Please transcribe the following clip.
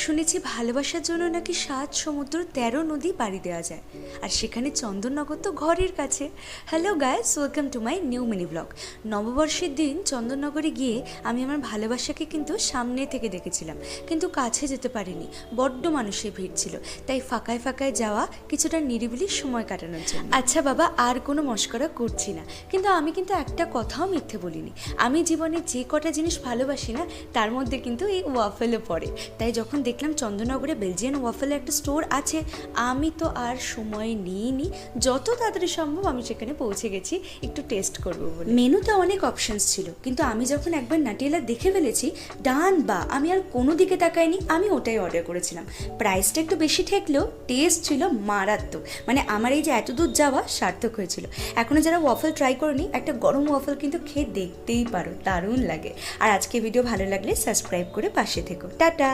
শুনেছি ভালোবাসার জন্য নাকি 7 সমুদ্র 13 নদী পাড়ি দেওয়া যায়, আর সেখানে চন্দননগর তো ঘরের কাছে। Hello guys, welcome to my new mini blog. নববর্ষের দিন চন্দননগরে গিয়ে আমি আমার ভালোবাসাকে কিন্তু সামনে থেকে দেখেছিলাম, কিন্তু কাছে যেতে পারিনি, বড্ড মানুষের ভিড় ছিল। তাই ফাঁকায় ফাঁকায় যাওয়া, কিছুটা নিরিবিলি সময় কাটানোর জন্য। আচ্ছা বাবা, আর কোনো মস্করা করছি না, কিন্তু আমি কিন্তু একটা কথাও মিথ্যে বলিনি। আমি জীবনে যে কটা জিনিস ভালোবাসি না, তার মধ্যে কিন্তু এই ওয়াফেলও পড়ে। তাই যখন দেখলাম চন্দননগরে বেলজিয়ান ওয়াফেলের একটা স্টোর আছে, আমি তো আর সময় নিইনি, যত তাড়াতাড়ি সম্ভব আমি সেখানে পৌঁছে গেছি একটু টেস্ট করবো বলে। মেনুতে অনেক অপশনস ছিল, কিন্তু আমি যখন একবার নাটিয়ালা দেখে ফেলেছি, ডান বা আমি আর কোনো দিকে তাকাইনি, আমি ওটাই অর্ডার করেছিলাম। প্রাইসটা একটু বেশি ঠেকলেও টেস্ট ছিল মারাত্মক, মানে আমার এই যে এত দূর যাওয়া সার্থক হয়েছিল। এখনও যারা ওয়াফেল ট্রাই করেনি, একটা গরম ওয়াফেল কিন্তু খেয়ে দেখতেই পারো, দারুণ লাগে। আর আজকে ভিডিও ভালো লাগলে সাবস্ক্রাইব করে পাশে থেকো। টাটা।